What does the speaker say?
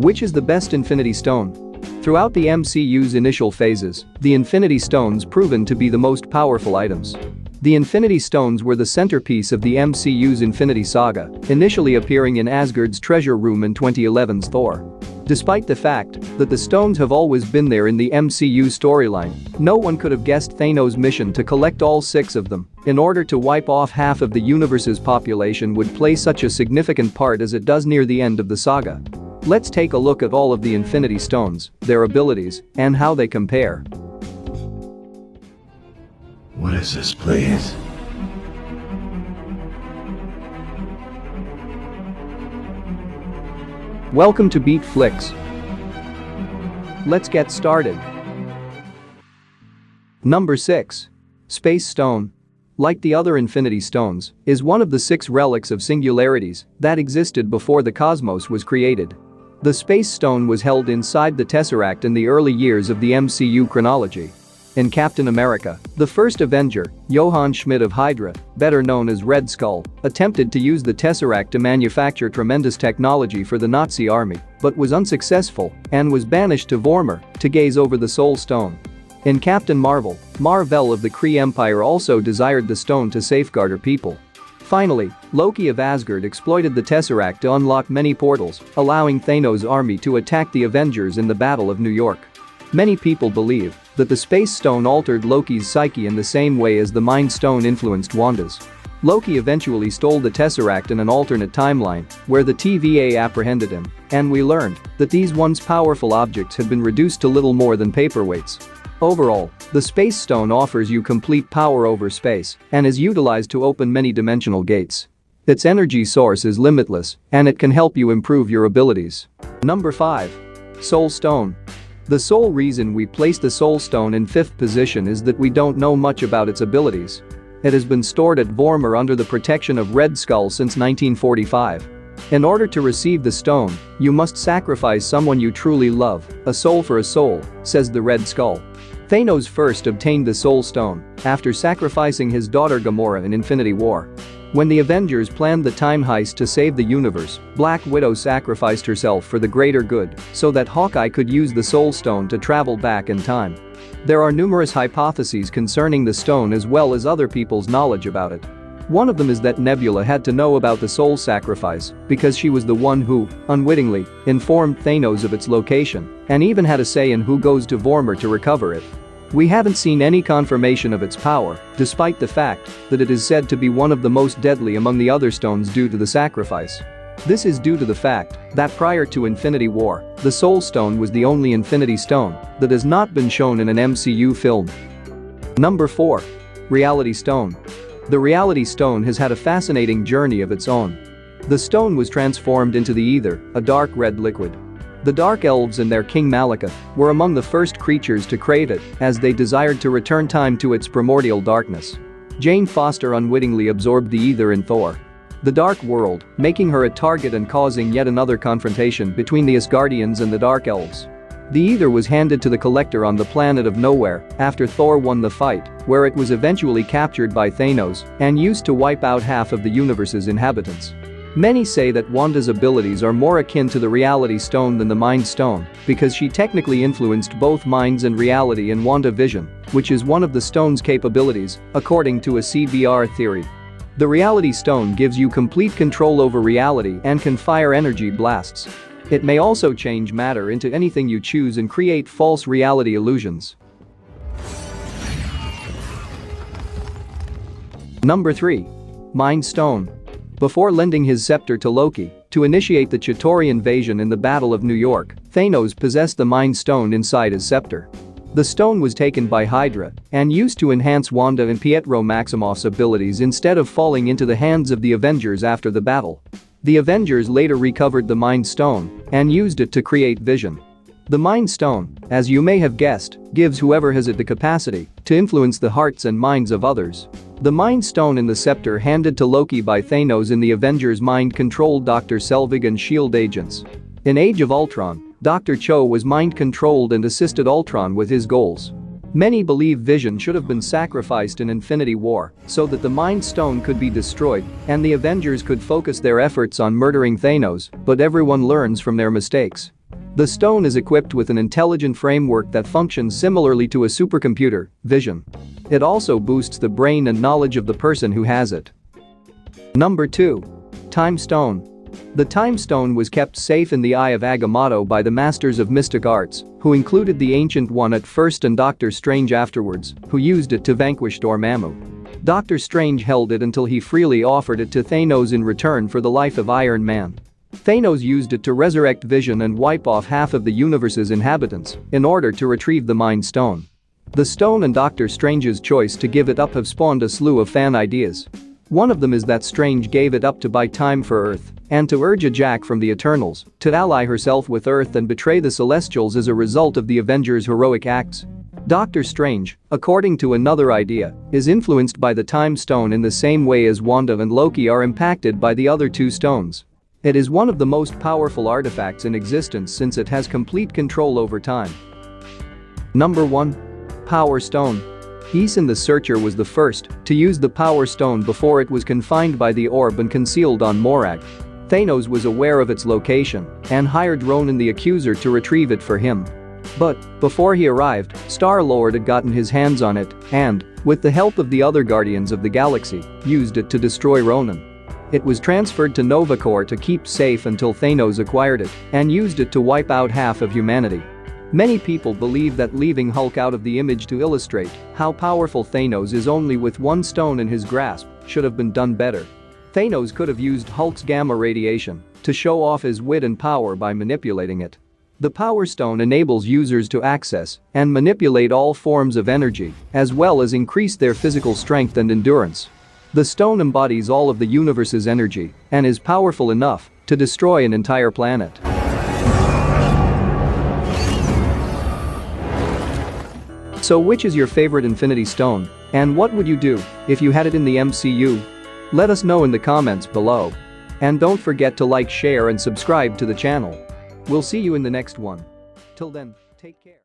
Which is the best Infinity Stone? Throughout the MCU's initial phases, the Infinity Stones proven to be the most powerful items. The Infinity Stones were the centerpiece of the MCU's Infinity Saga, initially appearing in Asgard's treasure room in 2011's Thor. Despite the fact that the stones have always been there in the MCU storyline, no one could have guessed Thanos' mission to collect all 6 of them in order to wipe off half of the universe's population would play such a significant part as it does near the end of the saga. Let's take a look at all of the Infinity Stones, their abilities, and how they compare. What is this, please? Welcome to Beat Flicks. Let's get started. Number 6. Space Stone. Like the other Infinity Stones, is one of the 6 relics of singularities that existed before the cosmos was created. The Space Stone was held inside the Tesseract in the early years of the MCU chronology. In Captain America, the first Avenger, Johann Schmidt of Hydra, better known as Red Skull, attempted to use the Tesseract to manufacture tremendous technology for the Nazi army, but was unsuccessful and was banished to Vormir to gaze over the Soul Stone. In Captain Marvel, Mar-Vell of the Kree Empire also desired the stone to safeguard her people. Finally, Loki of Asgard exploited the Tesseract to unlock many portals, allowing Thanos' army to attack the Avengers in the Battle of New York. Many people believe that the Space Stone altered Loki's psyche in the same way as the Mind Stone influenced Wanda's. Loki eventually stole the Tesseract in an alternate timeline, where the TVA apprehended him, and we learned that these once powerful objects had been reduced to little more than paperweights. Overall, the Space Stone offers you complete power over space and is utilized to open many dimensional gates. Its energy source is limitless, and it can help you improve your abilities. Number 5. Soul Stone. The sole reason we place the Soul Stone in 5th position is that we don't know much about its abilities. It has been stored at Vormir under the protection of Red Skull since 1945. In order to receive the stone, you must sacrifice someone you truly love, a soul for a soul, says the Red Skull. Thanos first obtained the Soul Stone after sacrificing his daughter Gamora in Infinity War. When the Avengers planned the time heist to save the universe, Black Widow sacrificed herself for the greater good so that Hawkeye could use the Soul Stone to travel back in time. There are numerous hypotheses concerning the stone as well as other people's knowledge about it. One of them is that Nebula had to know about the soul sacrifice because she was the one who, unwittingly, informed Thanos of its location and even had a say in who goes to Vormir to recover it. We haven't seen any confirmation of its power, despite the fact that it is said to be one of the most deadly among the other stones due to the sacrifice. This is due to the fact that prior to Infinity War, the Soul Stone was the only Infinity Stone that has not been shown in an MCU film. Number 4. Reality Stone. The Reality Stone has had a fascinating journey of its own. The stone was transformed into the Ether, a dark red liquid. The Dark Elves and their king Malekith were among the first creatures to crave it as they desired to return time to its primordial darkness. Jane Foster unwittingly absorbed the Ether in Thor. The Dark World, making her a target and causing yet another confrontation between the Asgardians and the Dark Elves. The Ether was handed to the Collector on the planet of Nowhere after Thor won the fight, where it was eventually captured by Thanos and used to wipe out half of the universe's inhabitants. Many say that Wanda's abilities are more akin to the Reality Stone than the Mind Stone because she technically influenced both minds and reality in WandaVision, which is one of the stone's capabilities, according to a CBR theory. The Reality Stone gives you complete control over reality and can fire energy blasts. It may also change matter into anything you choose and create false reality illusions. Number 3. Mind Stone. Before lending his scepter to Loki to initiate the Chitauri invasion in the Battle of New York, Thanos possessed the Mind Stone inside his scepter. The stone was taken by Hydra and used to enhance Wanda and Pietro Maximoff's abilities instead of falling into the hands of the Avengers after the battle. The Avengers later recovered the Mind Stone and used it to create Vision. The Mind Stone, as you may have guessed, gives whoever has it the capacity to influence the hearts and minds of others. The Mind Stone in the scepter handed to Loki by Thanos in the Avengers mind-controlled Dr. Selvig and S.H.I.E.L.D. agents. In Age of Ultron, Dr. Cho was mind-controlled and assisted Ultron with his goals. Many believe Vision should have been sacrificed in Infinity War so that the Mind Stone could be destroyed and the Avengers could focus their efforts on murdering Thanos, but everyone learns from their mistakes. The stone is equipped with an intelligent framework that functions similarly to a supercomputer, vision. It also boosts the brain and knowledge of the person who has it. Number 2. Time Stone. The Time Stone was kept safe in the Eye of Agamotto by the Masters of Mystic Arts, who included the Ancient One at first and Doctor Strange afterwards, who used it to vanquish Dormammu. Doctor Strange held it until he freely offered it to Thanos in return for the life of Iron Man. Thanos used it to resurrect Vision and wipe off half of the universe's inhabitants in order to retrieve the Mind Stone. The stone and Doctor Strange's choice to give it up have spawned a slew of fan ideas. One of them is that Strange gave it up to buy time for Earth and to urge a Jack from the Eternals to ally herself with Earth and betray the Celestials as a result of the Avengers' heroic acts. Doctor Strange, according to another idea, is influenced by the Time Stone in the same way as Wanda and Loki are impacted by the other two stones. It is one of the most powerful artifacts in existence since it has complete control over time. Number 1. Power Stone. Aeson the Searcher was the first to use the Power Stone before it was confined by the orb and concealed on Morag. Thanos was aware of its location and hired Ronan the Accuser to retrieve it for him. But before he arrived, Star-Lord had gotten his hands on it and, with the help of the other Guardians of the Galaxy, used it to destroy Ronan. It was transferred to Nova Corps to keep safe until Thanos acquired it and used it to wipe out half of humanity. Many people believe that leaving Hulk out of the image to illustrate how powerful Thanos is only with one stone in his grasp should have been done better. Thanos could have used Hulk's gamma radiation to show off his wit and power by manipulating it. The Power Stone enables users to access and manipulate all forms of energy, as well as increase their physical strength and endurance. The stone embodies all of the universe's energy and is powerful enough to destroy an entire planet. So which is your favorite Infinity Stone, and what would you do if you had it in the MCU? Let us know in the comments below. And don't forget to like, share and subscribe to the channel. We'll see you in the next one. Till then, take care.